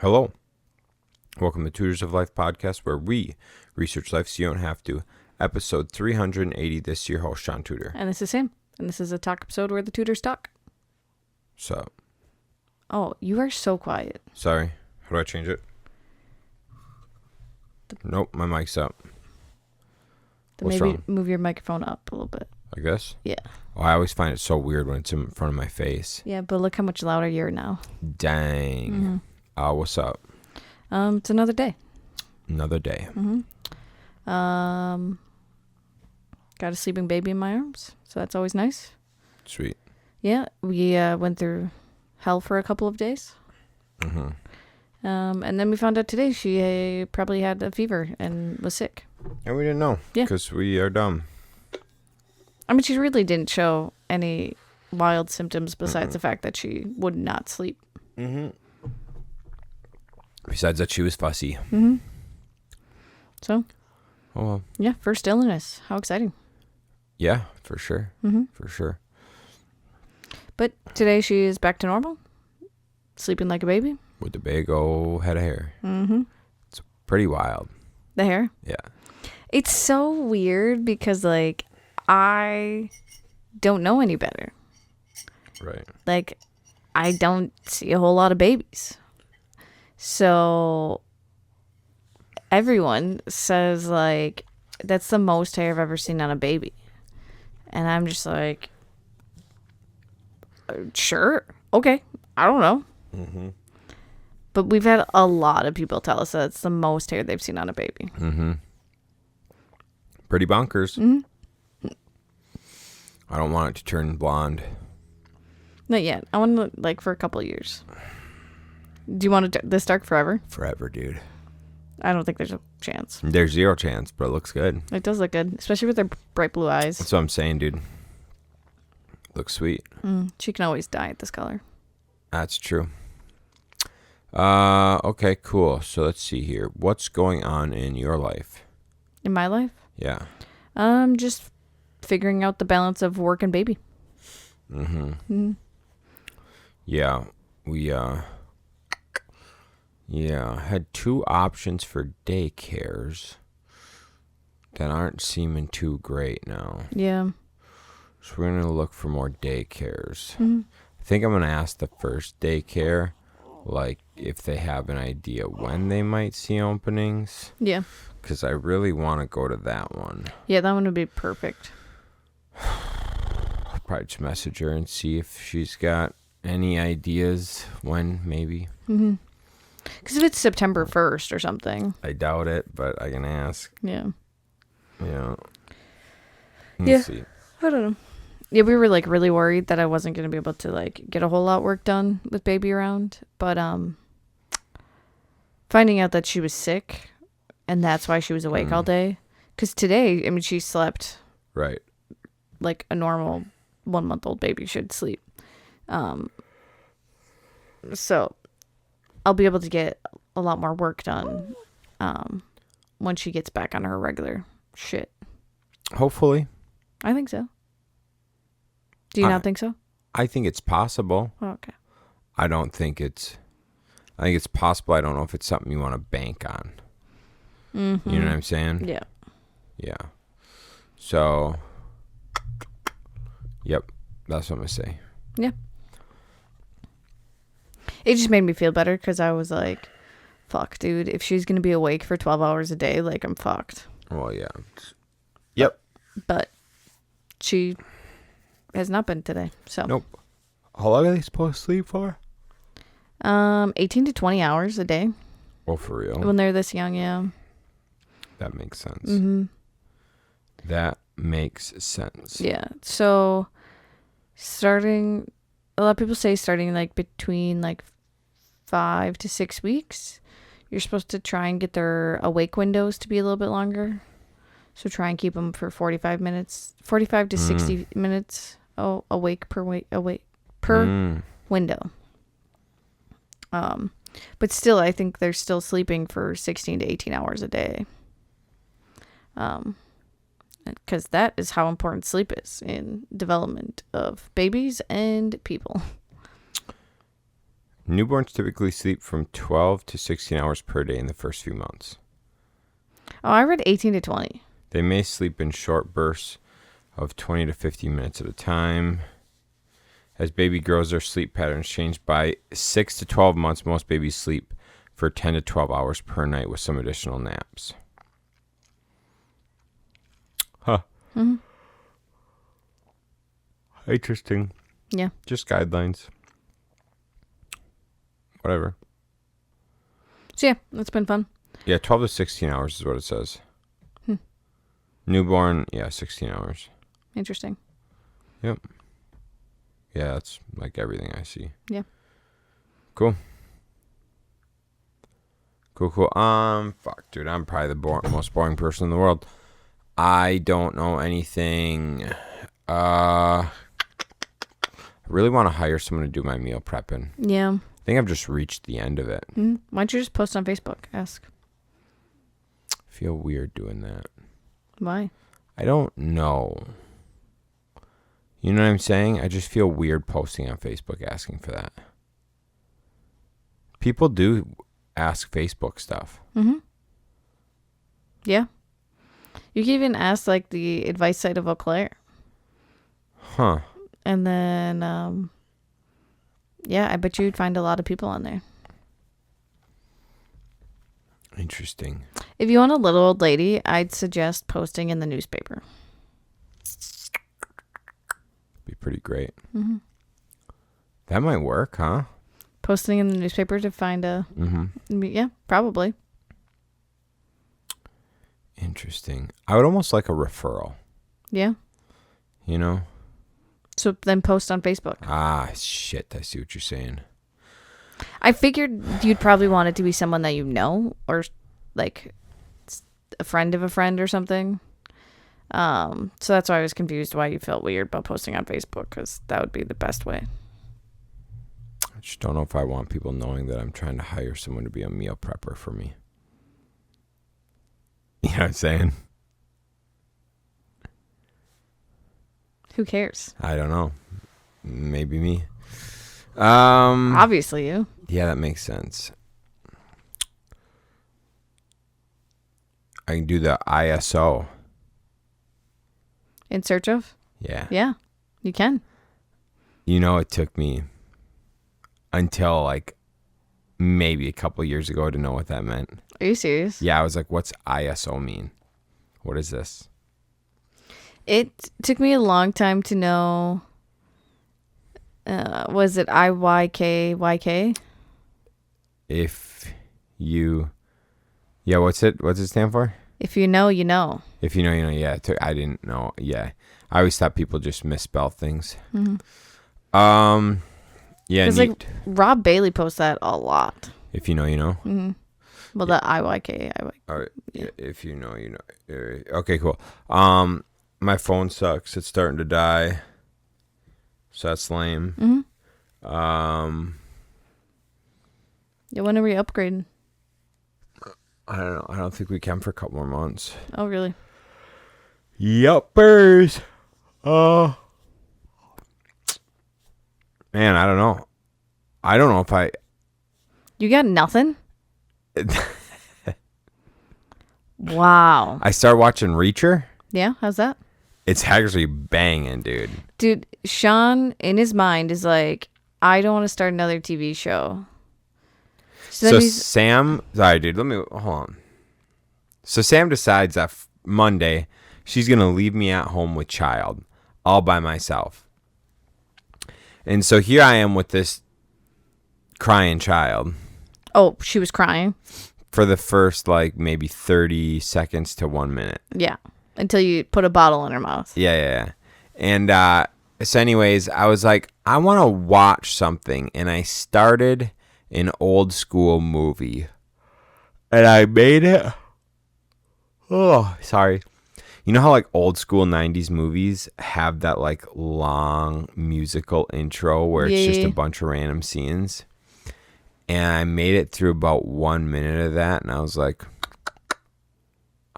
Hello. Welcome to Tutors of Life podcast, where we research life so you don't have to. Episode 380. This year, host Shaun Tutor. And this is Sam. And this is a talk episode where the tutors talk. So. Oh, you are so quiet. Sorry. How do I change it? Nope, my mic's up. What's maybe wrong? Move your microphone up a little bit. I guess? Yeah. Oh, I always find it so weird when it's in front of my face. Yeah, but look how much louder you are now. Dang. What's up? It's another day. Another day. Got a sleeping baby in my arms, so that's always nice. Sweet. Yeah, we went through hell for a couple of days. And then we found out today she probably had a fever and was sick. And we didn't know. Yeah. Because we are dumb. I mean, she really didn't show any wild symptoms besides the fact that she would not sleep. Besides that, she was fussy. So, Oh, well. yeah, first illness. How exciting. Yeah, for sure. For sure. But today she is back to normal, sleeping like a baby. With the big old head of hair. It's pretty wild. The hair. Yeah. It's so weird because, like, I don't know any better. Right. Like, I don't see a whole lot of babies. So, everyone says, like, that's the most hair I've ever seen on a baby. And I'm just like, sure. Okay. I don't know. But we've had a lot of people tell us that it's the most hair they've seen on a baby. Pretty bonkers. I don't want it to turn blonde. Not yet. I want to, like, for a couple of years. Do you want this dark forever? Forever, dude. I don't think there's a chance. There's zero chance, but it looks good. It does look good, especially with her bright blue eyes. That's what I'm saying, dude. Looks sweet. She can always dye it this color. That's true. Okay, cool. So let's see here. What's going on in your life? In my life? Yeah. Just figuring out the balance of work and baby. Yeah. We, had two options for daycares that aren't seeming too great now. Yeah. So we're going to look for more daycares. I think I'm going to ask the first daycare, like, if they have an idea when they might see openings. Yeah. Because I really want to go to that one. Yeah, that one would be perfect. I'll probably just message her and see if she's got any ideas when, maybe. Because if it's September 1st or something. I doubt it, but I can ask. Yeah. Yeah. Yeah. See. I don't know. Yeah, we were, like, really worried that I wasn't going to be able to, like, get a whole lot of work done with baby around. But finding out that she was sick and that's why she was awake all day. Because today, I mean, she slept Right. like a normal 1-month-old baby should sleep. So I'll be able to get a lot more work done when she gets back on her regular shit. Hopefully. I think so. Do you not think so? I think it's possible. Oh, okay. I think it's possible. I don't know if it's something you want to bank on. You know what I'm saying? Yeah. Yeah. So, yep. That's what I'm going to say. Yeah. It just made me feel better because I was like, fuck, dude. If she's going to be awake for 12 hours a day, like, I'm fucked. Well, yeah. Yep. But she has not been today. So. Nope. How long are they supposed to sleep for? 18 to 20 hours a day. Oh, for real? When they're this young, yeah. That makes sense. That makes sense. Yeah. So a lot of people say starting like between like 5 to 6 weeks, you're supposed to try and get their awake windows to be a little bit longer. So try and keep them for 45 to 60 minutes awake per window. But still, I think they're still sleeping for 16 to 18 hours a day. Because that is how important sleep is in development of babies and people. Newborns typically sleep from 12 to 16 hours per day in the first few months. Oh, I read 18 to 20. They may sleep in short bursts of 20 to 50 minutes at a time. As baby grows, their sleep patterns change. By 6 to 12 months, most babies sleep for 10 to 12 hours per night with some additional naps. Huh. Mm-hmm. Interesting. Yeah. Just guidelines. Whatever. So, yeah, it's been fun. Yeah, 12 to 16 hours is what it says. Newborn, 16 hours. Interesting. Yep. Yeah, that's like everything I see. Yeah. Cool. Cool. Fuck, dude, I'm probably the most boring person in the world. I don't know anything. I really want to hire someone to do my meal prepping. Yeah. I think I've just reached the end of it. Why don't you just post on Facebook? Ask. I feel weird doing that. Why? I don't know. You know what I'm saying? I just feel weird posting on Facebook asking for that. People do ask Facebook stuff. Mm-hmm. Yeah. You can even ask, like, the advice site of Eau Claire. Huh. And then, I bet you'd find a lot of people on there. Interesting. If you want a little old lady, I'd suggest posting in the newspaper. Be pretty great. Mm-hmm. That might work, huh? Posting in the newspaper to find a... Mm-hmm. Yeah, probably. Interesting. I would almost like a referral. Yeah. You know? So then post on Facebook. Ah, shit. I see what you're saying. I figured you'd probably want it to be someone that you know, or like a friend of a friend or something. So that's why I was confused why you felt weird about posting on Facebook, because that would be the best way. I just don't know if I want people knowing that I'm trying to hire someone to be a meal prepper for me. You know what I'm saying? Who cares? I don't know. Maybe me. Obviously you. Yeah, that makes sense. I can do the ISO. In search of? Yeah. Yeah, you can. You know, it took me until like maybe a couple years ago to know what that meant. Are you serious? Yeah, I was like, what's ISO mean? What is this? It took me a long time to know. Was it IYKYK? If you... Yeah, what's it stand for? If you know, you know. If you know, you know. Yeah, I didn't know. Yeah. I always thought people just misspell things. Mm-hmm. Yeah, because like Rob Bailey posts that a lot. If you know, you know. Mm-hmm. Well, the IYK. All right. Yeah. If you know, you know. Okay, cool. My phone sucks. It's starting to die. So that's lame. Mm-hmm. Yeah, when are we upgrading? I don't know. I don't think we can for a couple more months. Oh, really? Yuppers. Man, I don't know. I don't know if I... You got nothing? Wow. I started watching Reacher. Yeah, how's that? It's actually banging, dude. Dude, Shaun, in his mind, is like, I don't want to start another TV show. So Sam... Sorry, dude. Let me... Hold on. So Sam decides that Monday, she's going to leave me at home with child. All by myself. And so here I am with this crying child. Oh, she was crying? For the first, like, maybe 30 seconds to 1 minute. Yeah. Until you put a bottle in her mouth. Yeah. And so anyways, I was like, I want to watch something. And I started an old school movie. And I made it. Oh, sorry. You know how like old school 90s movies have that like long musical intro where it's just a bunch of random scenes? And I made it through about 1 minute of that. And I was like,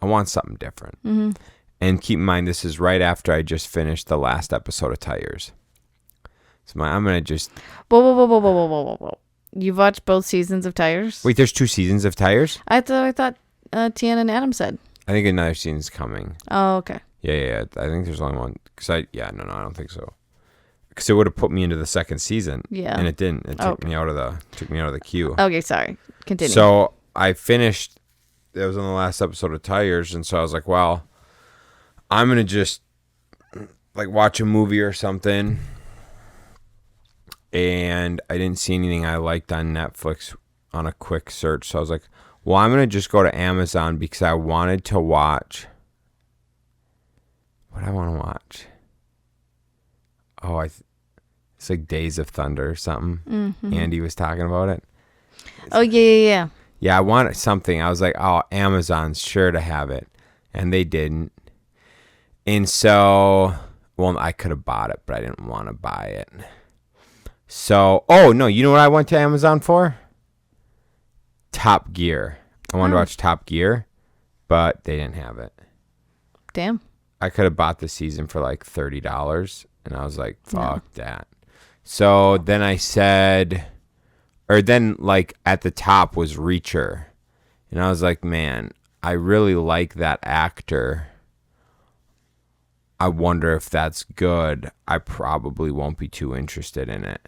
I want something different. Mm-hmm. And keep in mind, this is right after I just finished the last episode of Tires. So I'm going to just... Whoa. You've watched both seasons of Tires? Wait, there's 2 seasons of Tires? I thought Tiana and Adam said. I think another season's coming. Oh, okay. Yeah. I think there's only one. I don't think so. Because it would have put me into the second season. Yeah. And it didn't. It took me out of the queue. Okay, sorry. Continue. So I finished. It was on the last episode of Tires, and so I was like, well, I'm gonna just like watch a movie or something. And I didn't see anything I liked on Netflix on a quick search, so I was like, well, I'm gonna just go to Amazon because I wanted to watch. What I want to watch? Oh, it's like Days of Thunder or something. Mm-hmm. Andy was talking about it. Oh, yeah. Yeah, I wanted something. I was like, oh, Amazon's sure to have it. And they didn't. And so, well, I could have bought it, but I didn't want to buy it. So, oh, no, you know what I went to Amazon for? Top Gear. I wanted to watch Top Gear, but they didn't have it. Damn. I could have bought the season for like $30, and I was like, fuck that. So then I said, or then like at the top was Reacher. And I was like, man, I really like that actor. I wonder if that's good. I probably won't be too interested in it.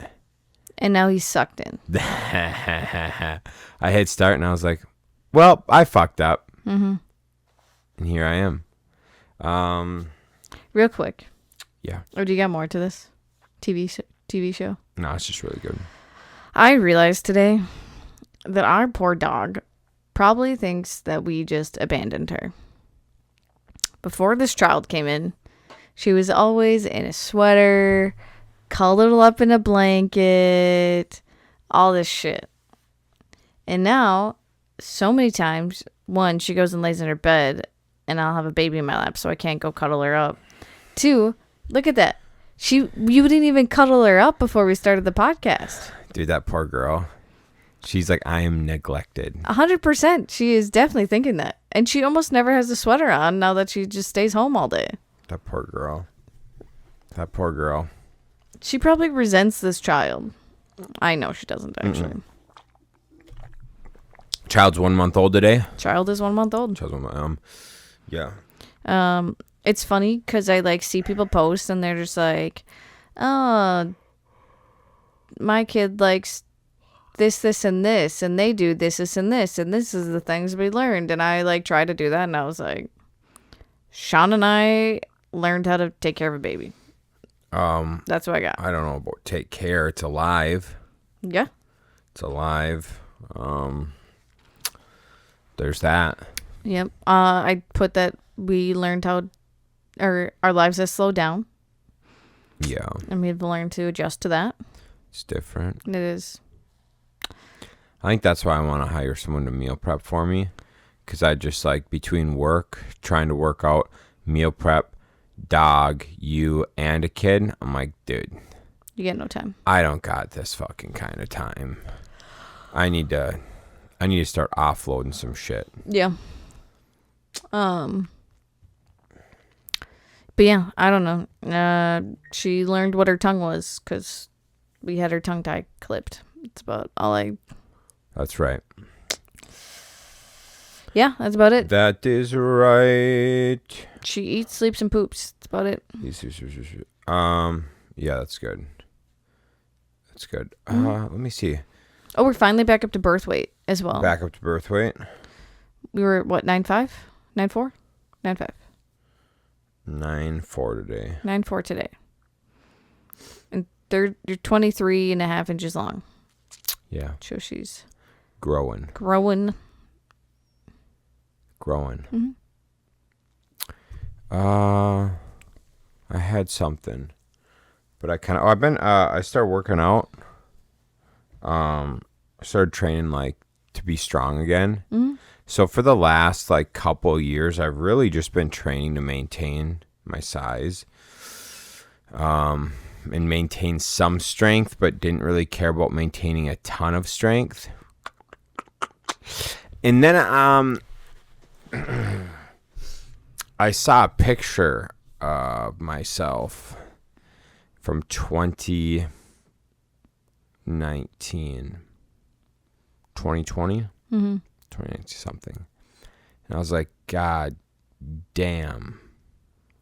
And now he's sucked in. I hit start and I was like, well, I fucked up. Mm-hmm. And here I am. Real quick. Yeah. Or do you got more to this TV show? No, it's just really good. I realized today that our poor dog probably thinks that we just abandoned her. Before this child came in, she was always in a sweater, cuddled up in a blanket, all this shit. And now, so many times, one, she goes and lays in her bed, and I'll have a baby in my lap, so I can't go cuddle her up. Two, look at that. You didn't even cuddle her up before we started the podcast. Dude, that poor girl. She's like, I am neglected. 100%. She is definitely thinking that. And she almost never has a sweater on now that she just stays home all day. That poor girl. That poor girl. She probably resents this child. I know she doesn't, actually. Mm-mm. Child's 1 month old today. Child is 1 month old. Child's 1 month. Yeah. It's funny because I like see people post and they're just like, oh, my kid likes this, and this, and they do this, and this is the things we learned. And I like try to do that, and I was like, Shaun and I learned how to take care of a baby. That's what I got. I don't know about take care. It's alive. Yeah. It's alive. There's that. Yep. I put that we learned how, or our lives have slowed down. Yeah. And we've learned to adjust to that. It's different. It is. I think that's why I want to hire someone to meal prep for me. Because I just like between work, trying to work out, meal prep, dog, you, and a kid. I'm like, dude. You get no time. I don't got this fucking kind of time. I need to start offloading some shit. Yeah. But yeah, I don't know. She learned what her tongue was because we had her tongue tie clipped. It's about all I. That's right. Yeah, that's about it. That is right. She eats, sleeps, and poops. That's about it. Yeah, that's good. That's good. Let me see. Oh, we're finally back up to birth weight as well. Back up to birth weight. We were what, 9.5? 9.4? 9.5. 9.4 today. 9.4 today. And you're 23 and a half inches long. Yeah. So she's growing. Mm-hmm. I had something, but I started working out. I started training like to be strong again. Mm-hmm. So for the last like couple years, I've really just been training to maintain my size, and maintain some strength, but didn't really care about maintaining a ton of strength. And then I saw a picture of myself from 2019. 2020, 2019 something. And I was like, God damn,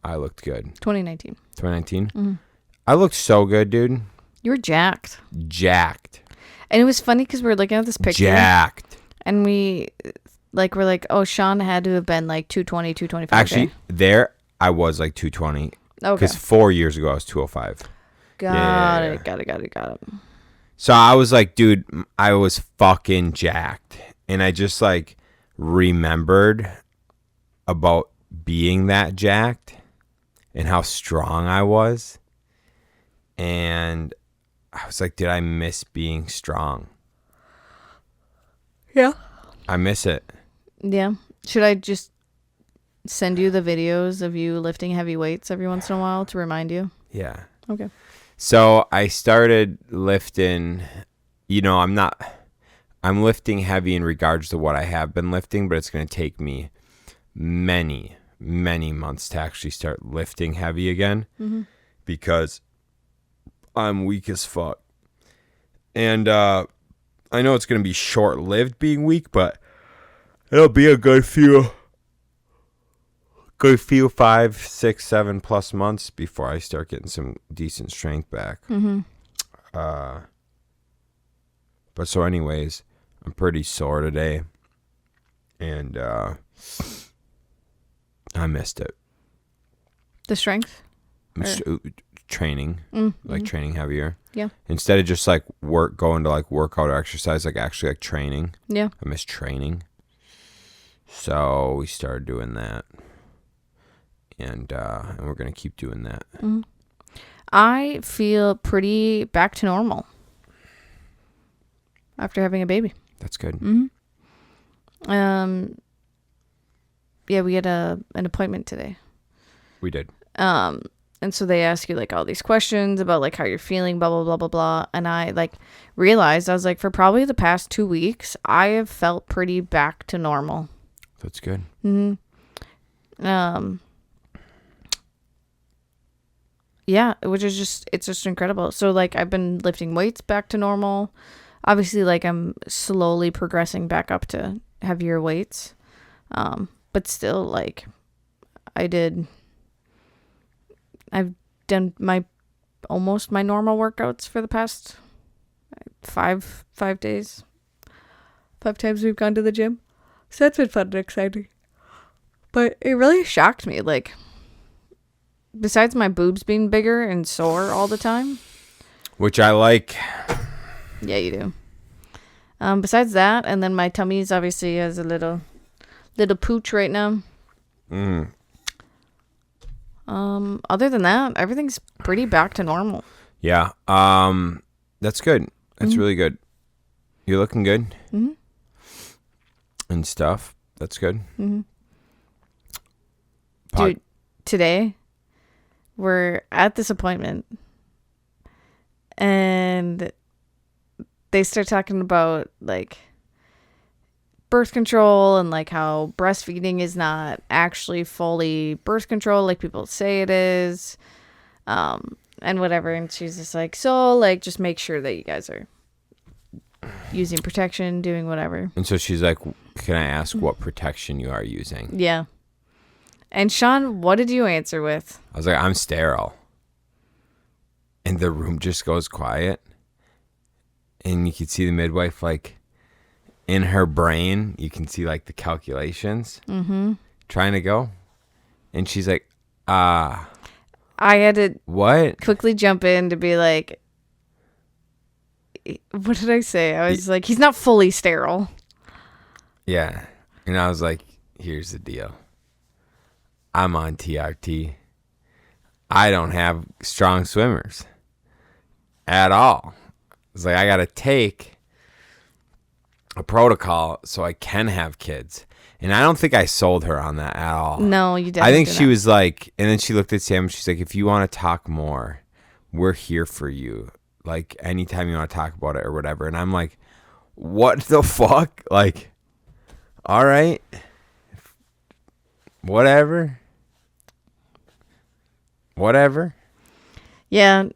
I looked good. 2019. 2019? I looked so good, dude. You were jacked. Jacked. And it was funny because we were looking at this picture. Jacked. And we're like, oh, Shaun had to have been like 220, 225. Actually, there I was like 220. Okay. Because 4 years ago I was 205. Got it. So I was like, dude, I was fucking jacked. And I just like remembered about being that jacked and how strong I was. And I was like, did I miss being strong? Yeah. I miss it. Yeah. Should I just send you the videos of you lifting heavy weights every once in a while to remind you? Yeah. Okay. So I started lifting, I'm lifting heavy in regards to what I have been lifting, but it's going to take me many, many months to actually start lifting heavy again because I'm weak as fuck. And I know it's going to be short-lived being weak, but it'll be a good few 5, 6, 7 plus months before I start getting some decent strength back. But so anyways, I'm pretty sore today. And I missed it. The strength? Training. Like training heavier. Yeah. Instead of just like going to like workout or exercise, like actually like training. Yeah. I miss training. So we started doing that. And we're going to keep doing that. I feel pretty back to normal after having a baby. That's good. Yeah, we had an appointment today. We did. And so they ask you like all these questions about like how you're feeling, blah, blah, blah, blah, blah. And I like realized, I was like, for probably the past 2 weeks, I have felt pretty back to normal. That's good. Yeah, which is it's just incredible. So like I've been lifting weights back to normal. Obviously, like I'm slowly progressing back up to heavier weights. But still, like I've done almost my normal workouts for the past 5 days. 5 times we've gone to the gym. So that's been fun and exciting. But it really shocked me, like, besides my boobs being bigger and sore all the time. Which I like. Yeah, you do. Besides that, and then my tummy's obviously has a little pooch right now. Other than that, everything's pretty back to normal. Yeah. That's good. That's really good. You're looking good. And stuff. That's good. Dude, today we're at this appointment and they start talking about like birth control and like how breastfeeding is not actually fully birth control like people say it is, and whatever. And she's just like, so like just make sure that you guys are using protection, doing whatever. And so she's like, can I ask what protection you are using? Yeah. And Shaun, what did you answer with? I was like, I'm sterile. And the room just goes quiet. And you can see the midwife, like, in her brain, you can see, like, the calculations trying to go. And she's like, I had to what? quickly jump in to be like, what did I say? I was like, he's not fully sterile. Yeah. And I was like, here's the deal. I'm on TRT. I don't have strong swimmers at all. It's like I got to take a protocol so I can have kids. And I don't think I sold her on that at all. No, you didn't. I think she was like, and then she looked at Sam and she's like, if you want to talk more, we're here for you. Like anytime you want to talk about it or whatever. And I'm like, what the fuck? Like, all right. Whatever. Yeah.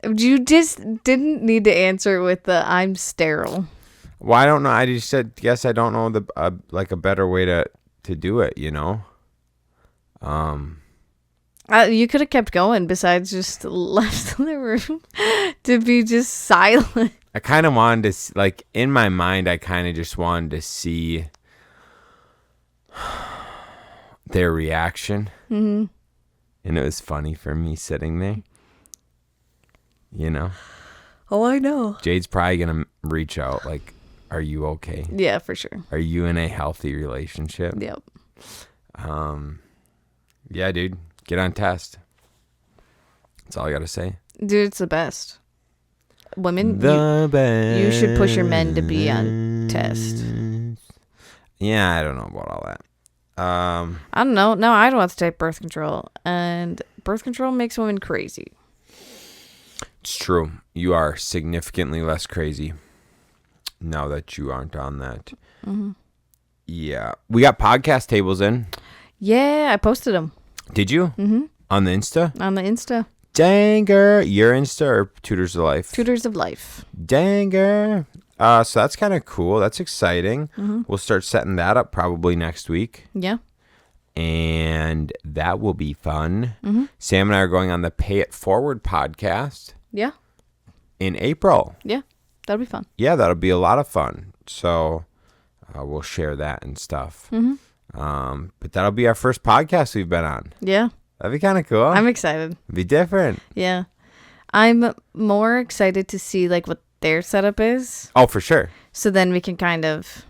You just didn't need to answer with the I'm sterile. Well, I don't know. I just said, guess I don't know like a better way to do it, you know? You could have kept going besides just left the room to be just silent. I kind of wanted to, like, in my mind, I kind of just wanted to see their reaction. Mm-hmm. And it was funny for me sitting there, you know? Oh, I know. Jade's probably going to reach out, like, are you okay? Yeah, for sure. Are you in a healthy relationship? Yep. Yeah, dude. Get on test. That's all I got to say. Dude, it's the best. Women, best. you should push your men to be on test. Yeah, I don't know about all that. I don't know. No, I don't want to take birth control. And birth control makes women crazy. It's true. You are significantly less crazy now that you aren't on that. Mm-hmm. Yeah. We got podcast tables in. Yeah, I posted them. Did you? Mm-hmm. On the Insta? On the Insta. Danger. Your Insta or Tutors of Life? Tutors of Life. Danger. So that's kind of cool. That's exciting. Mm-hmm. We'll start setting that up probably next week. Yeah. And that will be fun. Mm-hmm. Sam and I are going on the Pay It Forward podcast. Yeah. In April. Yeah. That'll be fun. Yeah, that'll be a lot of fun. So we'll share that and stuff. Mm-hmm. But that'll be our first podcast we've been on. Yeah. That'd be kind of cool. I'm excited. It'd be different. Yeah. I'm more excited to see like what their setup is. Oh, for sure. So then we can kind of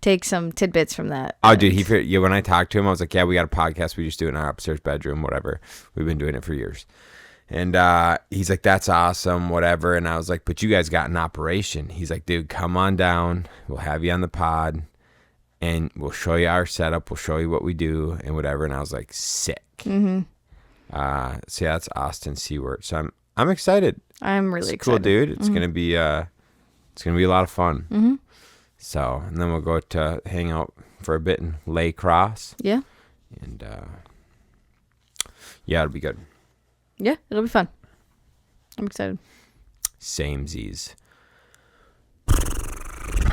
take some tidbits from that. Oh, dude, when I talked to him, I was like, yeah, we got a podcast. We just do it in our upstairs bedroom, whatever. We've been doing it for years. And he's like, that's awesome, whatever. And I was like, but you guys got an operation. He's like, dude, come on down. We'll have you on the pod. And we'll show you our setup. We'll show you what we do and whatever. And I was like, sick. Mm-hmm. So yeah, that's Austin Seward. So I'm excited. I'm really excited. Cool, dude. It's mm-hmm. gonna be a lot of fun. Mm-hmm. So and then we'll go to hang out for a bit in Lay Cross. Yeah. And yeah, it'll be good. Yeah, it'll be fun. I'm excited. Samesies.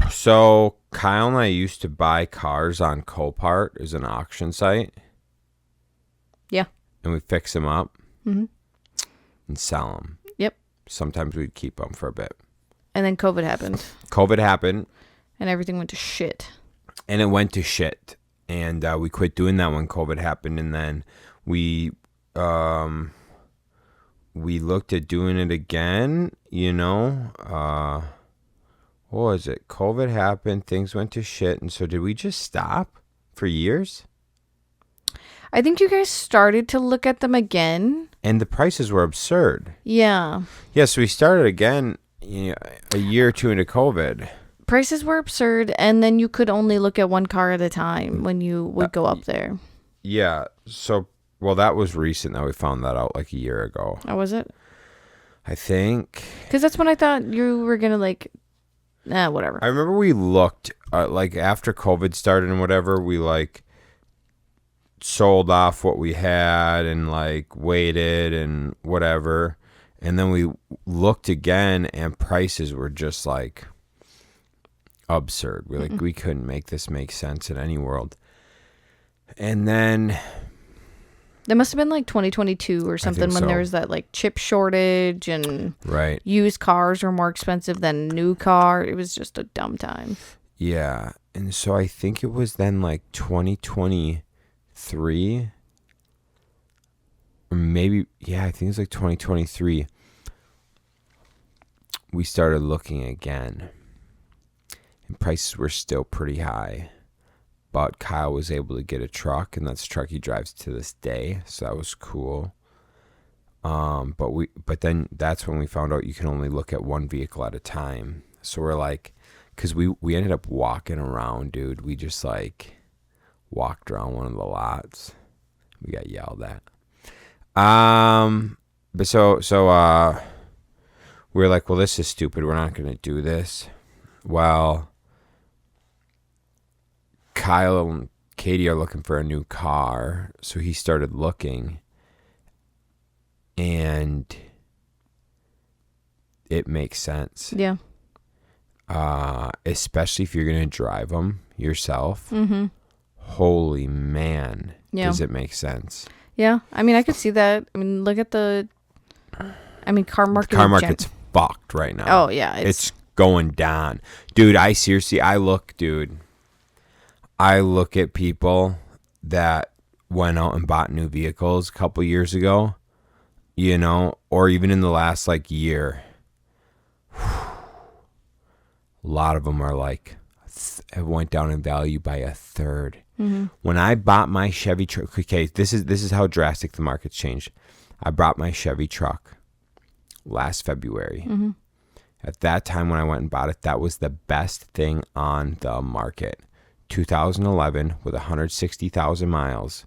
So Kyle and I used to buy cars on Copart. It was an auction site. Yeah. And we fix them up mm-hmm. and sell them. Yep. Sometimes we'd keep them for a bit. And then COVID happened. And everything went to shit. And it went to shit. And we quit doing that when COVID happened. And then we looked at doing it again, you know. What was it? COVID happened. Things went to shit. And so did we just stop for years? I think you guys started to look at them again. And the prices were absurd. Yeah. Yeah, so we started again a year or two into COVID. Prices were absurd, and then you could only look at one car at a time when you would go up there. Yeah, so, well, that was recent that we found that out like a year ago. Oh, was it? I think. Because that's when I thought you were going to like, whatever. I remember we looked, like after COVID started and whatever, we like sold off what we had and like waited and whatever. And then we looked again and prices were just like absurd. We're like, we couldn't make this make sense in any world. And then there must have been like 2022 or something when there was that like chip shortage and right. Used cars were more expensive than new car. It was just a dumb time. Yeah. And so I think it was then like 2023 or maybe, yeah, I think it was like 2023. We started looking again. And prices were still pretty high. But Kyle was able to get a truck, and that's the truck he drives to this day. So that was cool. But then that's when we found out you can only look at one vehicle at a time. So we're like, because we ended up walking around, dude. We just like walked around one of the lots. We got yelled at. But so we were like, well, this is stupid. We're not going to do this. Well, Kyle and Katie are looking for a new car. So he started looking. And it makes sense. Yeah. especially if you're going to drive them yourself. Mm-hmm. Holy man. Yeah. Does it make sense? Yeah. I mean, I could see that. I mean, look at car market. The car market's fucked right now. Oh, yeah. It's going down. Dude, I look at people that went out and bought new vehicles a couple years ago, or even in the last like year. A lot of them are like, it went down in value by a third. Mm-hmm. When I bought my Chevy truck, okay, this is how drastic the market's changed. I bought my Chevy truck last February. Mm-hmm. At that time when I went and bought it, that was the best thing on the market. 2011 with 160,000 miles,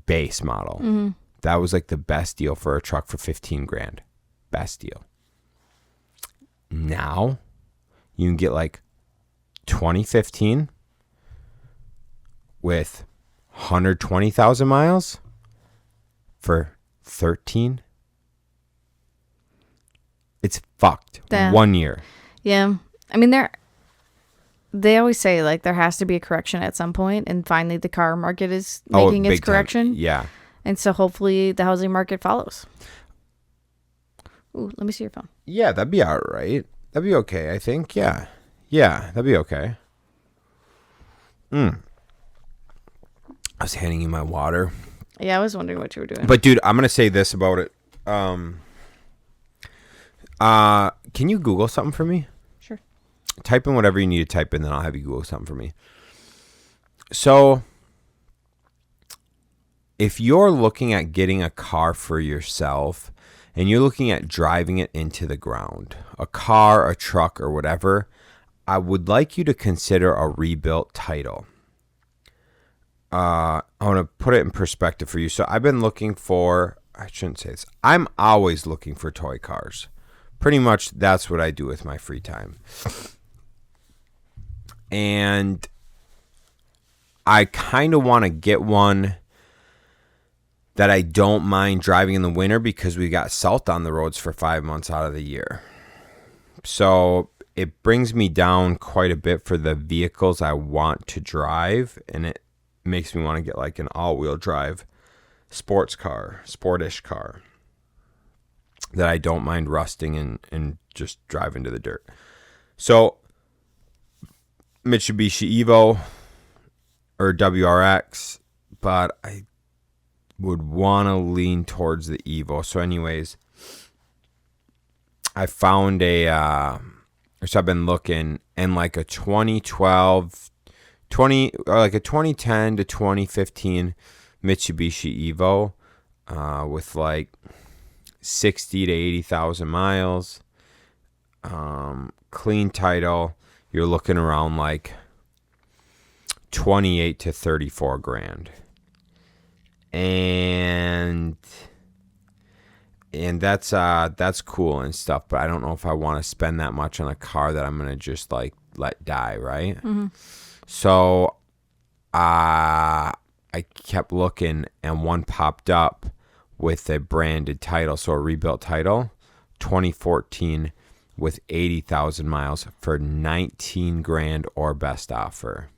base model. Mm-hmm. That was like the best deal for a truck for 15 grand. Best deal. Now you can get like 2015 with 120,000 miles for 13. It's fucked. 1 year. Yeah. I mean, they always say like there has to be a correction at some point, and finally the car market is making its correction. Time. Yeah. And so hopefully the housing market follows. Ooh, let me see your phone. Yeah, that'd be all right. That'd be okay, I think. Yeah. Yeah, that'd be okay. I was handing you my water. Yeah, I was wondering what you were doing. But dude, I'm going to say this about it. Can you Google something for me? Sure. Type in whatever you need to type in, then I'll have you Google something for me. So, if you're looking at getting a car for yourself and you're looking at driving it into the ground, a car, a truck, or whatever, I would like you to consider a rebuilt title. I want to put it in perspective for you. So I've been looking for, I shouldn't say this, I'm always looking for toy cars. Pretty much that's what I do with my free time. And I kind of want to get one that I don't mind driving in the winter because we got salt on the roads for 5 months out of the year. So it brings me down quite a bit for the vehicles I want to drive, and it makes me want to get like an all-wheel drive sportish car that I don't mind rusting and just drive into the dirt. So Mitsubishi Evo or WRX, but I would want to lean towards the Evo. So anyways, I found so I've been looking, and like a 2010 to 2015 Mitsubishi Evo with like 60 to 80,000 miles, clean title, you're looking around like 28 to 34 grand. And that's cool and stuff, but I don't know if I want to spend that much on a car that I'm going to just like let die, right? Mm-hmm. So I kept looking, and one popped up with a branded title, so a rebuilt title, 2014 with 80,000 miles for 19 grand or best offer.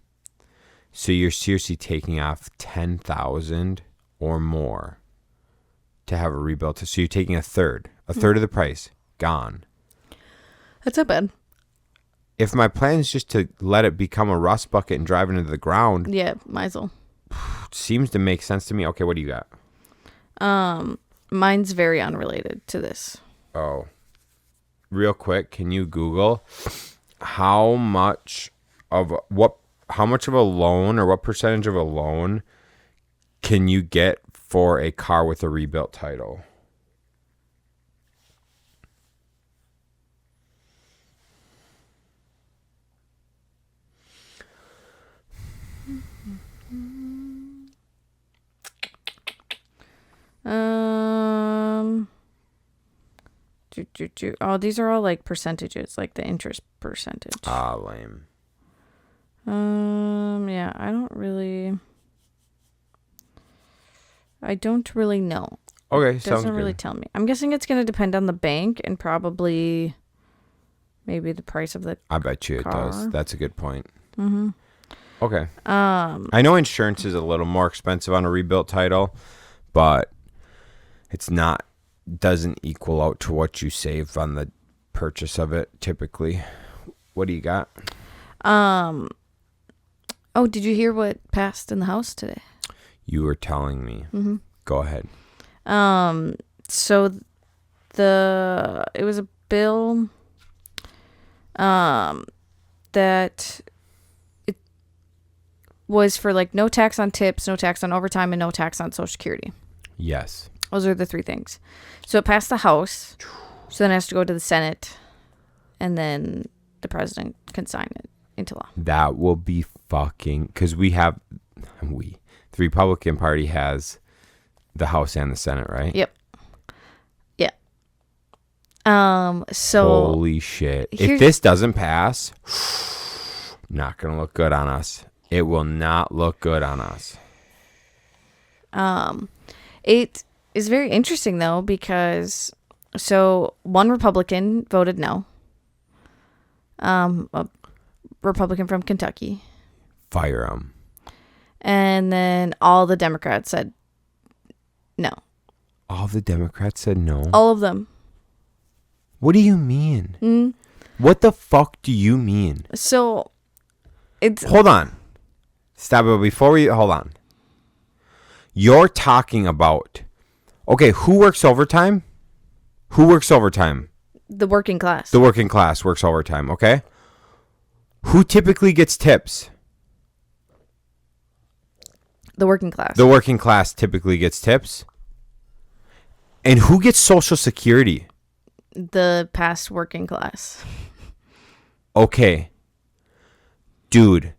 So you're seriously taking off 10,000 or more to have a rebuilt. So you're taking a third of the price, gone. That's not bad. If my plan is just to let it become a rust bucket and drive it into the ground, yeah, might as well. Seems to make sense to me. Okay, what do you got? Mine's very unrelated to this. Oh, real quick, can you Google how much of a loan, or what percentage of a loan can you get for a car with a rebuilt title? Oh, these are all like percentages, like the interest percentage. Ah, lame. Yeah, I don't really know. Okay, it doesn't really tell me. I'm guessing it's going to depend on the bank and probably maybe the price of the I bet you it car. does. That's a good point. Mm-hmm. Okay. I know insurance is a little more expensive on a rebuilt title, but it's not, doesn't equal out to what you save on the purchase of it typically. What do you got? Oh, did you hear what passed in the House today? You were telling me. Mm-hmm. Go ahead. So it was a bill that it was for like no tax on tips, no tax on overtime, and no tax on Social Security. Yes. Those are the three things. So it passed the House, so then it has to go to the Senate, and then the president can sign it into law. That will be fucking, because the Republican Party has the House and the Senate, right? Yep. Yeah. So holy shit. If this doesn't pass, not gonna look good on us. It will not look good on us. It is very interesting though, because one Republican voted no. A Republican from Kentucky. Fire them. And then all the Democrats said no. All the Democrats said no? All of them. What do you mean? What the fuck do you mean? So, it's... Hold on. Stop it. Hold on. You're talking about... Okay, who works overtime? Who works overtime? The working class. The working class works overtime, okay? Who typically gets tips? The working class. The working class typically gets tips. And who gets Social Security? The past working class. Okay. Dude,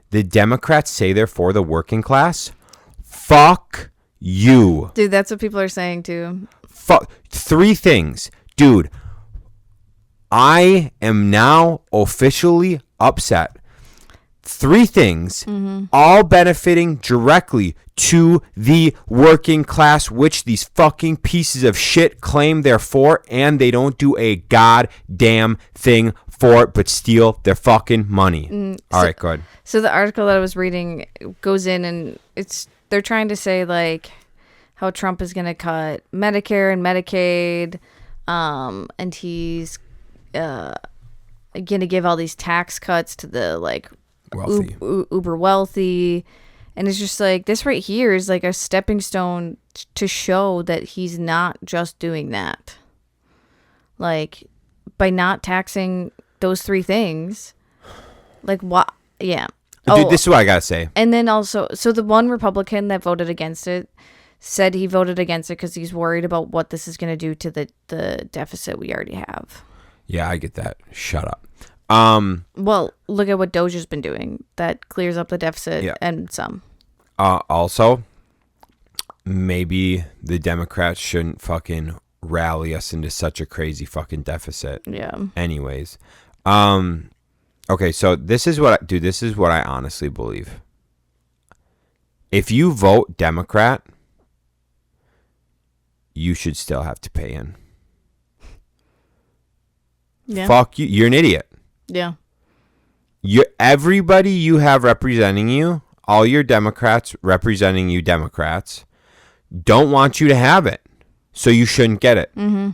the Democrats say they're for the working class? Fuck you. Dude, that's what people are saying too. Fuck. 3 things. Dude, I am now officially upset. 3 things, all benefiting directly to the working class, which these fucking pieces of shit claim they're for, and they don't do a goddamn thing for it but steal their fucking money. All right, go ahead. So the article that I was reading goes in, and they're trying to say like how Trump is going to cut Medicare and Medicaid, and he's going to give all these tax cuts to the like Wealthy. uber wealthy, and it's just like this right here is like a stepping stone to show that he's not just doing that. Like by not taxing those 3 things, like what? Yeah. Dude, this is what I gotta say. And then also, so the one Republican that voted against it said he voted against it because he's worried about what this is going to do to the deficit we already have. Yeah, I get that. Shut up. Well, look at what Doge has been doing. That clears up the deficit and some. Also, maybe the Democrats shouldn't fucking rally us into such a crazy fucking deficit. Yeah. Anyways, okay, so this is what I honestly believe. If you vote Democrat, you should still have to pay in. Yeah. Fuck you. You're an idiot. Yeah. Everybody you have representing you, all your Democrats representing you Democrats, don't want you to have it. So you shouldn't get it. Mm-hmm.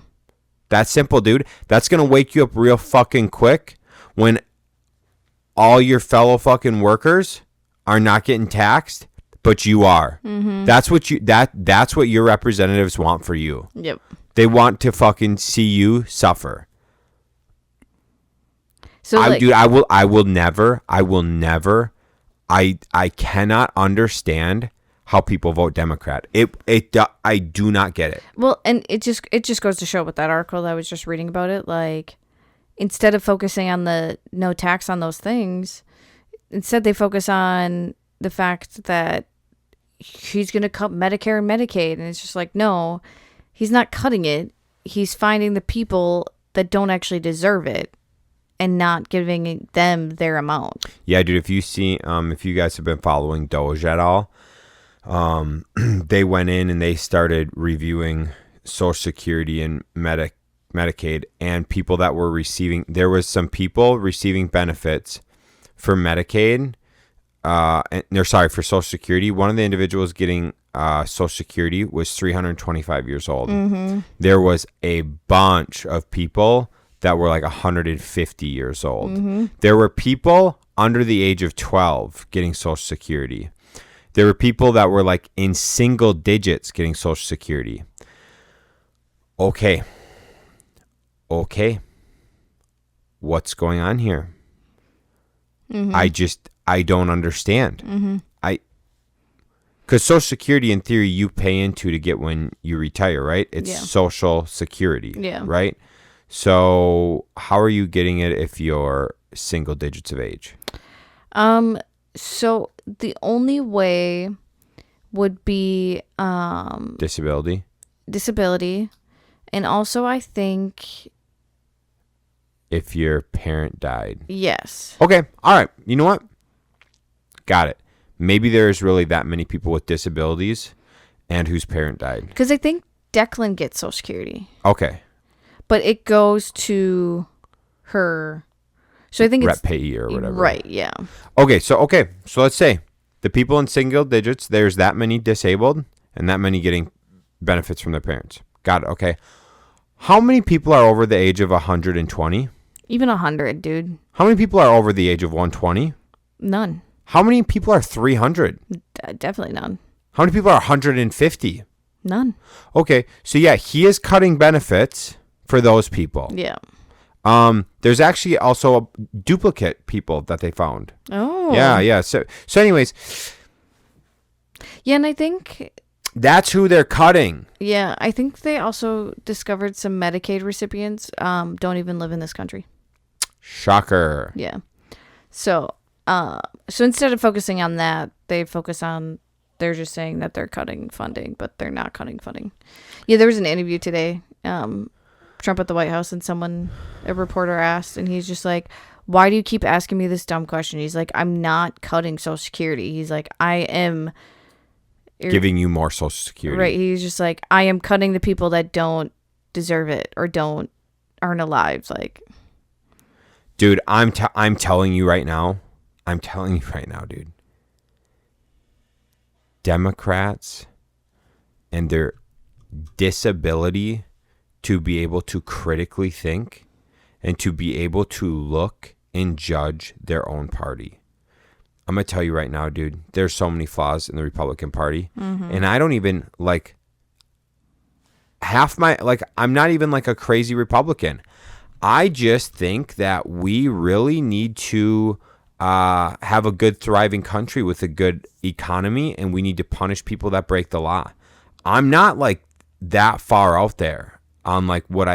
That's simple, dude. That's going to wake you up real fucking quick when all your fellow fucking workers are not getting taxed, but you are. Mm-hmm. That's what your representatives want for you. Yep. They want to fucking see you suffer. So I will never, I cannot understand how people vote Democrat. I do not get it. Well, and it just goes to show with that article that I was just reading about it, like instead of focusing on the no tax on those things, instead they focus on the fact that he's going to cut Medicare and Medicaid, and it's just like, no, he's not cutting it. He's finding the people that don't actually deserve it and not giving them their amount. Yeah, dude, if you guys have been following Doge at all, they went in and they started reviewing Social Security and Medicaid, and people that were receiving, there was some people receiving benefits for Medicaid, for Social Security. One of the individuals getting Social Security was 325 years old. There was a bunch of people that were like 150 years old. There were people under the age of 12 getting Social Security. There were people that were like in single digits getting Social Security. Okay. What's going on here? I don't understand. Because Social Security, in theory, you pay into to get when you retire, right? It's Social Security, right? So how are you getting it if you're single digits of age? So the only way would be Disability. And also I think if your parent died. Yes. Okay. All right. You know what? Got it. Maybe there's really that many people with disabilities and whose parent died. Because I think Declan gets Social Security. Okay. But it goes to her. So I think Rep it's payee or whatever. Right, yeah. Okay, so let's say the people in single digits, there's that many disabled and that many getting benefits from their parents. Got it. Okay. How many people are over the age of 120? Even 100, dude. How many people are over the age of 120? None. How many people are 300? Definitely none. How many people are 150? None. Okay, so yeah, he is cutting benefits for those people. Yeah. There's actually also duplicate people that they found. Oh. Yeah. So anyways. Yeah, and I think that's who they're cutting. Yeah, I think they also discovered some Medicaid recipients don't even live in this country. Shocker. Yeah. So instead of focusing on that, they're just saying that they're cutting funding, but they're not cutting funding. Yeah, there was an interview today, Trump at the White House, and a reporter asked, and he's just like, why do you keep asking me this dumb question? He's like, I'm not cutting Social Security. He's like, I am giving you more Social Security. Right. He's just like, I am cutting the people that don't deserve it or aren't alive. Like, dude, I'm telling you right now, dude. Democrats and their disability to be able to critically think and to be able to look and judge their own party. I'm going to tell you right now, dude, there's so many flaws in the Republican Party. And I don't even I'm not even like a crazy Republican. I just think that we really need to have a good, thriving country with a good economy, and we need to punish people that break the law. I'm not like that far out there on like what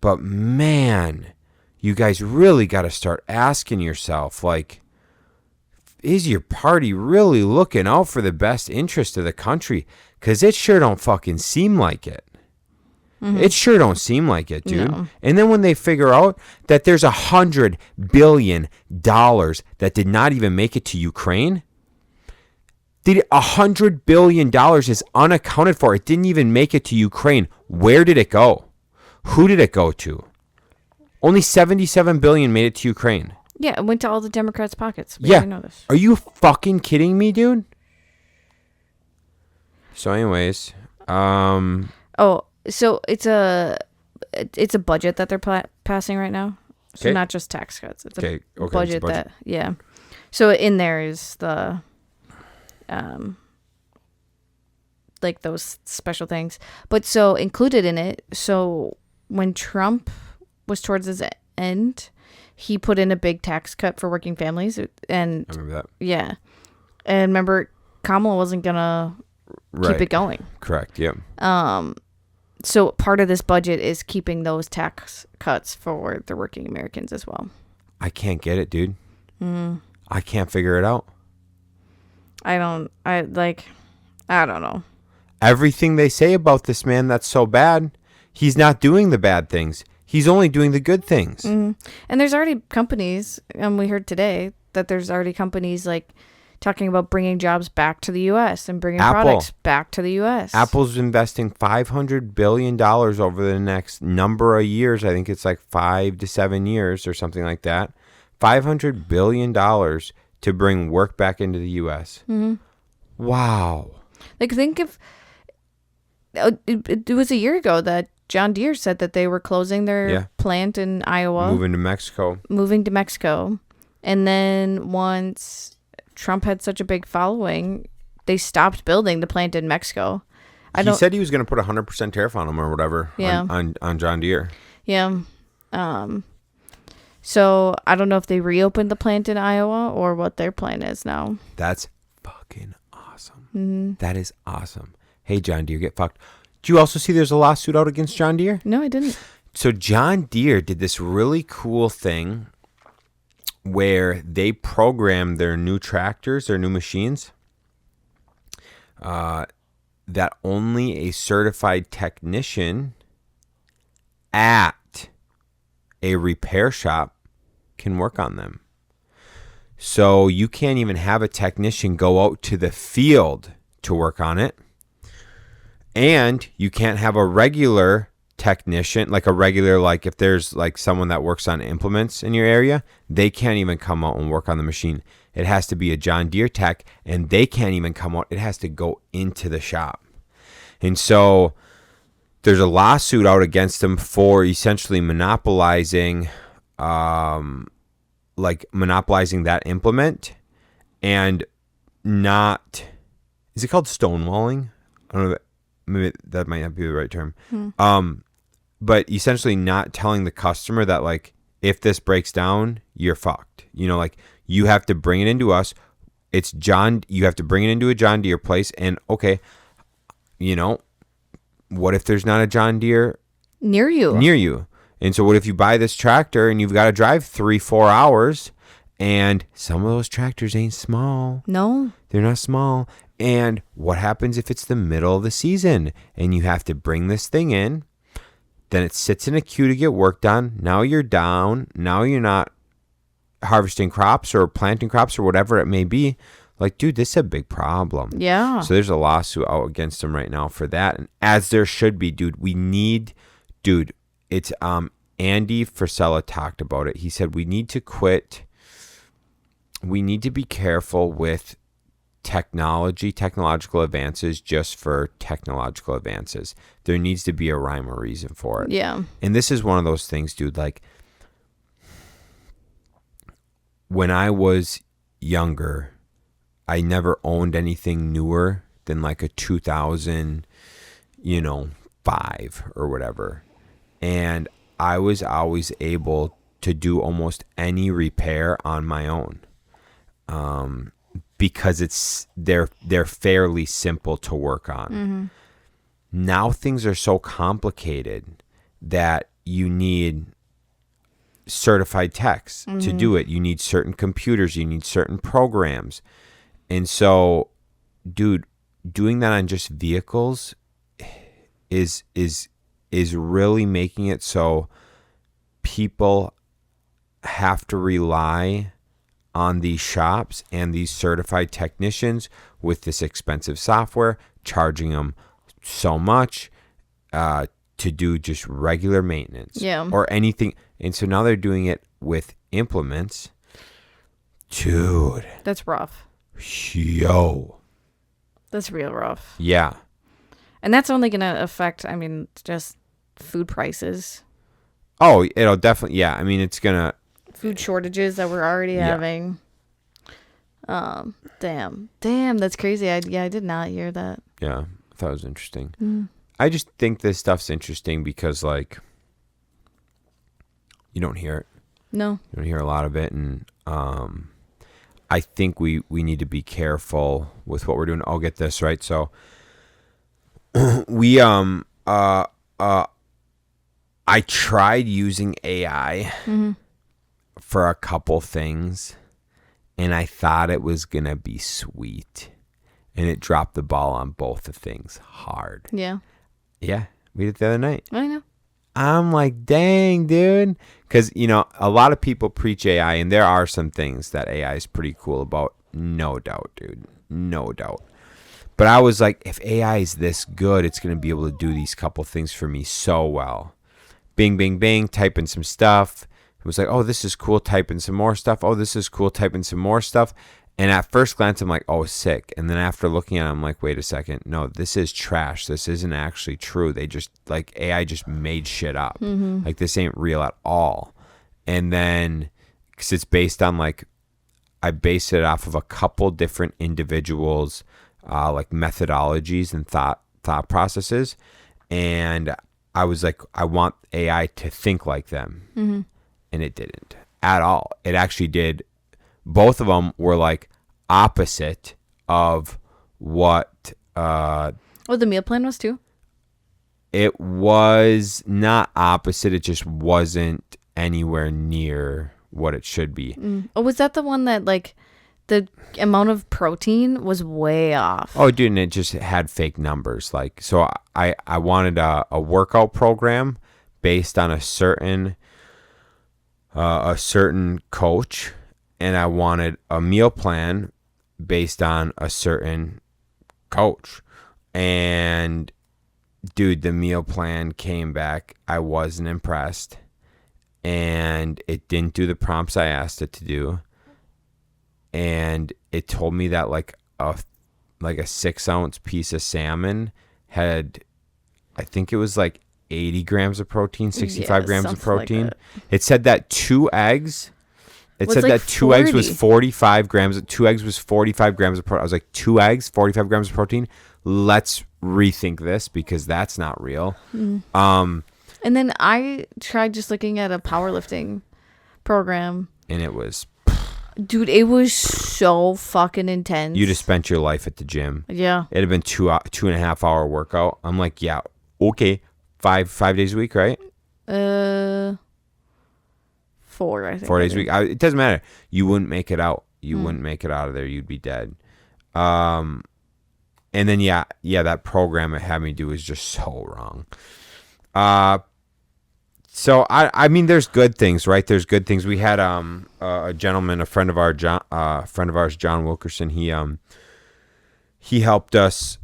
but man, you guys really got to start asking yourself, like, is your party really looking out for the best interest of the country? Because it sure don't fucking seem like it. It sure don't seem like it, dude. No. And then when they figure out that there's $100 billion that did not even make it to Ukraine, $100 billion is unaccounted for. It didn't even make it to Ukraine. Where did it go? Who did it go to? Only $77 billion made it to Ukraine. Yeah, it went to all the Democrats' pockets. Yeah. Know this. Are you fucking kidding me, dude? So anyways, so it's a budget that they're passing right now. So not just tax cuts. It's a budget that, yeah. So in there is the like those special things. But so included in it, so when Trump was towards his end, he put in a big tax cut for working families. And I remember that. Yeah. And remember, Kamala wasn't going to keep it going. Correct, yeah. So part of this budget is keeping those tax cuts for the working Americans as well. I can't get it, dude. I can't figure it out. I don't know. Everything they say about this man that's so bad, he's not doing the bad things. He's only doing the good things. And there's already companies, and we heard today that there's already companies like talking about bringing jobs back to the U.S. and bringing Apple. products back to the U.S. Apple's investing $500 billion over the next number of years. I think it's like 5 to 7 years or something like that. $500 billion to bring work back into the U.S. Mm-hmm. Wow. Like, think if it was a year ago that John Deere said that they were closing their plant in Iowa. Moving to Mexico. And then once Trump had such a big following, they stopped building the plant in Mexico. He said he was going to put 100% tariff on them or whatever on John Deere. Yeah. So I don't know if they reopened the plant in Iowa or what their plan is now. That's fucking awesome. Mm-hmm. That is awesome. Hey, John Deere, get fucked. Do you also see there's a lawsuit out against John Deere? No, I didn't. So John Deere did this really cool thing where they programmed their new tractors, their new machines, that only a certified technician at a repair shop can work on them. So you can't even have a technician go out to the field to work on it. And you can't have a regular technician, like if there's like someone that works on implements in your area, they can't even come out and work on the machine. It has to be a John Deere tech, and they can't even come out. It has to go into the shop. And so there's a lawsuit out against them for essentially monopolizing that implement and not, is it called stonewalling? I don't know. Maybe that might not be the right term. But essentially not telling the customer that, like, if this breaks down, you're fucked. You know, like, you have to bring it into us. You have to bring it into a John Deere place. And okay, you know, what if there's not a John Deere near you? And so what if you buy this tractor and you've got to drive 3-4 hours, and some of those tractors ain't small. No, they're not small. And what happens if it's the middle of the season and you have to bring this thing in? Then it sits in a queue to get work done. Now you're down. Now you're not harvesting crops or planting crops or whatever it may be. Like, dude, this is a big problem. Yeah. So there's a lawsuit out against them right now for that. And as there should be, dude, it's Andy Frisella talked about it. He said we need to quit. We need to be careful with technological advances just for technological advances. There needs to be a rhyme or reason for it. Yeah. And this is one of those things, dude, like when I was younger, I never owned anything newer than like a 2005 or whatever. And I was always able to do almost any repair on my own. Because they're fairly simple to work on. Mm-hmm. Now things are so complicated that you need certified techs to do it. You need certain computers. You need certain programs. And so, dude, doing that on just vehicles is really making it so people have to rely on these shops and these certified technicians with this expensive software, charging them so much to do just regular maintenance or anything. And so now they're doing it with implements. Dude. That's rough. Yo. That's real rough. Yeah. And that's only going to affect, just food prices. Oh, it'll definitely, yeah. I mean, it's going to. Food shortages that we're already having. Damn, that's crazy. I did not hear that. Yeah, I thought it was interesting. I just think this stuff's interesting because, like, you don't hear it. No. You don't hear a lot of it, and I think we need to be careful with what we're doing. I'll get this right. So we I tried using AI for a couple things, and I thought it was gonna be sweet, and it dropped the ball on both the things hard. Yeah, we did it the other night. I know. I'm like, dang, dude, because a lot of people preach AI, and there are some things that AI is pretty cool about No doubt, dude. No doubt. But I was like, if AI is this good, it's going to be able to do these couple things for me so well. Bing, bing, bing, type in some stuff. It was like, oh, this is cool, type in some more stuff. Oh, this is cool, type in some more stuff. And at first glance, I'm like, oh, sick. And then after looking at it, I'm like, wait a second. No, this is trash. This isn't actually true. They just, like, AI just made shit up. Like, this ain't real at all. And then, because it's based on, like, I based it off of a couple different individuals' like methodologies and thought processes, and I was like, I want AI to think like them, and it didn't at all. It actually did. Both of them were like opposite of what. Oh, the meal plan was too. It was not opposite. It just wasn't anywhere near what it should be. Oh, was that the one that like the amount of protein was way off? Oh, dude, and it just had fake numbers. Like, so I wanted a workout program based on a certain coach, and I wanted a meal plan based on a certain coach. And dude, the meal plan came back. I wasn't impressed, and it didn't do the prompts I asked it to do. And it told me that like a 6-ounce piece of salmon had, I think it was like 80 grams of protein, 65 grams of protein. Like it said that 2 eggs. It said like that 2 eggs was 45 grams. 2 eggs was 45 grams of protein. I was like, 2 eggs, 45 grams of protein. Let's rethink this because that's not real. And then I tried just looking at a powerlifting program, and it was. Dude, it was so fucking intense. You just spent your life at the gym. Yeah. It'd have been 2.5 hour workout. I'm like, yeah, okay. 5 days a week, right? 4, I think. 4 days a week. It doesn't matter. You wouldn't make it out. You wouldn't make it out of there. You'd be dead. And then yeah, that program it had me do was just so wrong. So I mean, there's good things, right? There's good things. We had a gentleman, a friend of ours, John Wilkerson. He helped us.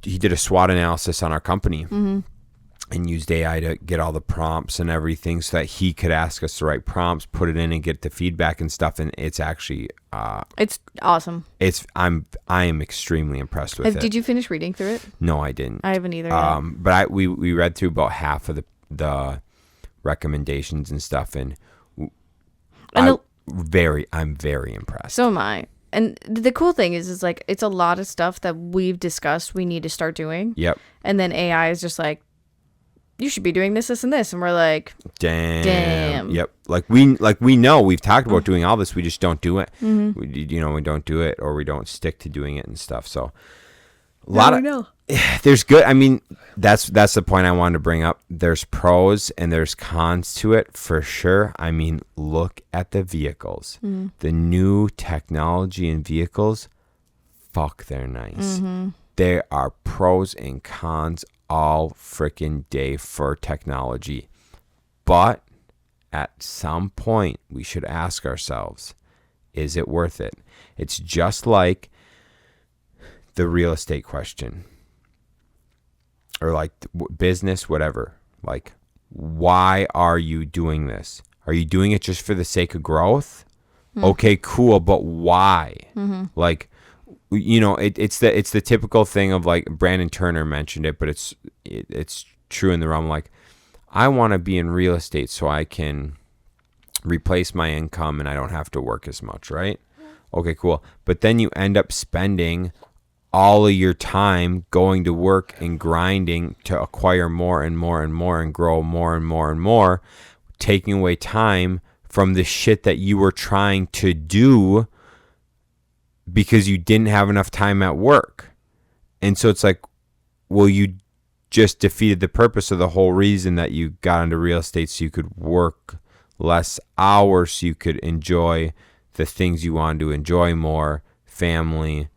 He did a SWOT analysis on our company and used AI to get all the prompts and everything, so that he could ask us the right prompts, put it in, and get the feedback and stuff. And it's actually it's awesome. I am extremely impressed with it. Did you finish reading through it? No, I didn't. I haven't either. But we read through about half of the recommendations and stuff, and I'm very impressed. So am I. And the cool thing is like it's a lot of stuff that we've discussed we need to start doing. Yep. And then AI is just like, you should be doing this, and this, and we're like, damn. Yep. Like we know we've talked about doing all this, we just don't do it. We don't do it, or we don't stick to doing it and stuff. So there's good. I mean, that's the point I wanted to bring up. There's pros and there's cons to it for sure. I mean, look at the vehicles. The new technology in vehicles, fuck, they're nice. There are pros and cons all freaking day for technology. But at some point, we should ask ourselves, is it worth it? It's just like the real estate question, or like business, whatever. Like, why are you doing this? Are you doing it just for the sake of growth? Okay, cool, but why? Like, it's the typical thing of, like, Brandon Turner mentioned it, but it's true in the realm. Like, I want to be in real estate so I can replace my income and I don't have to work as much, right? Okay, cool. But then you end up spending all of your time going to work and grinding to acquire more and more and more and grow more and more and more, taking away time from the shit that you were trying to do because you didn't have enough time at work. And so it's like, well, you just defeated the purpose of the whole reason that you got into real estate, so you could work less hours, so you could enjoy the things you wanted to enjoy more, family,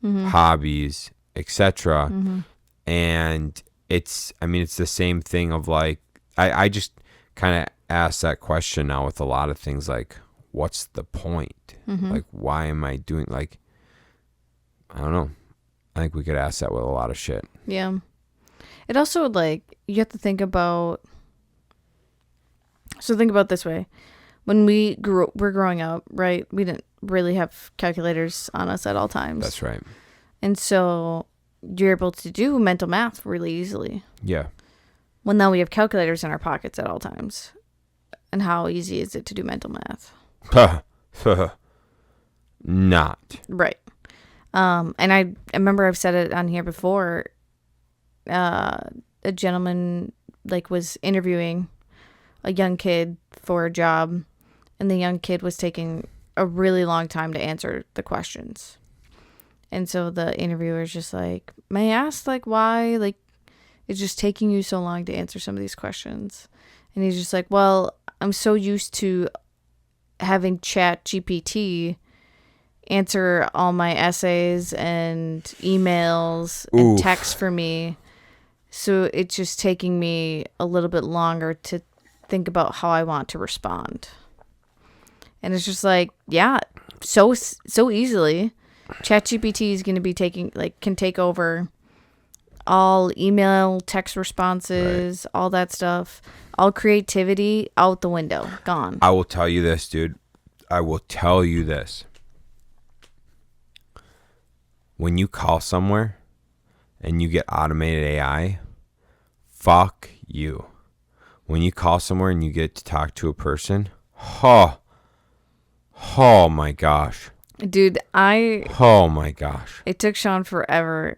hobbies, etc. And it's the same thing of, like, I just kind of ask that question now with a lot of things, like, what's the point? Like, why am I doing, like, I don't know. I think we could ask that with a lot of shit. Yeah. It also, like, you have to think about, so think about it this way. When we're growing up, right, we didn't really have calculators on us at all times. That's right. And so you're able to do mental math really easily. Yeah. Well, now we have calculators in our pockets at all times. And how easy is it to do mental math? Not. Right. And I remember I've said it on here before. A gentleman, like, was interviewing a young kid for a job, and the young kid was taking a really long time to answer the questions. And so the interviewer's just like, may I ask, like, why, like, it's just taking you so long to answer some of these questions? And he's just like, well, I'm so used to having Chat GPT answer all my essays and emails and texts for me. So it's just taking me a little bit longer to think about how I want to respond. And it's just like, yeah, so easily. ChatGPT is going to be can take over all email, text responses, all that stuff. All creativity out the window. Gone. I will tell you this, dude. I will tell you this. When you call somewhere and you get automated AI, fuck you. When you call somewhere and you get to talk to a person, oh my gosh. Dude, oh my gosh. It took Shaun forever.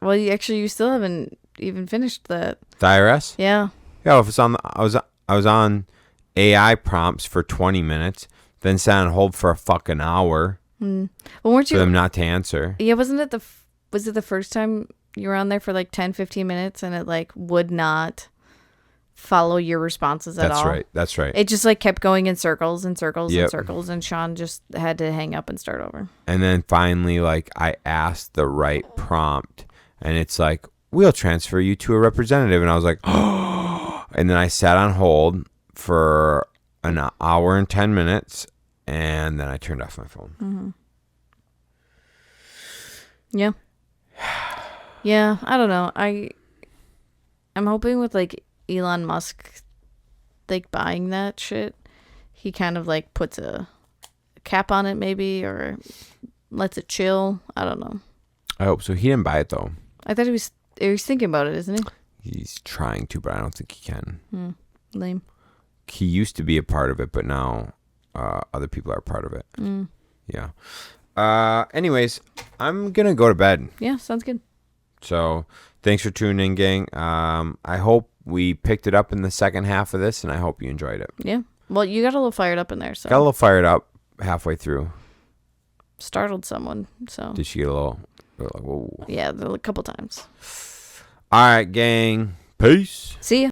Well, you still haven't even finished that. The IRS? Yeah. Yeah, if it's on I was on AI prompts for 20 minutes, then sat on hold for a fucking hour. Well, weren't you for them not to answer? Yeah, was it the first time you were on there for like 10, 15 minutes and it like would not follow your responses at all? That's right. It just like kept going in circles and circles and circles, and Shaun just had to hang up and start over. And then finally, like, I asked the right prompt, and it's like, we'll transfer you to a representative. And I was like, oh. And then I sat on hold for an hour and 10 minutes, and then I turned off my phone. Mm-hmm. Yeah. Yeah, I don't know. I'm hoping with like Elon Musk like buying that shit, he kind of like puts a cap on it maybe, or lets it chill. I don't know. I hope so. He didn't buy it though. I thought he was thinking about it, isn't he? He's trying to, but I don't think he can. Lame. He used to be a part of it, but now other people are a part of it. Yeah. Anyways, I'm gonna go to bed. Yeah, sounds good. So thanks for tuning in, gang. I hope we picked it up in the second half of this, and I hope you enjoyed it. Yeah. Well, you got a little fired up in there. So got a little fired up halfway through. Startled someone. So did she get a little like, whoa? Yeah, a couple times. All right, gang. Peace. See ya.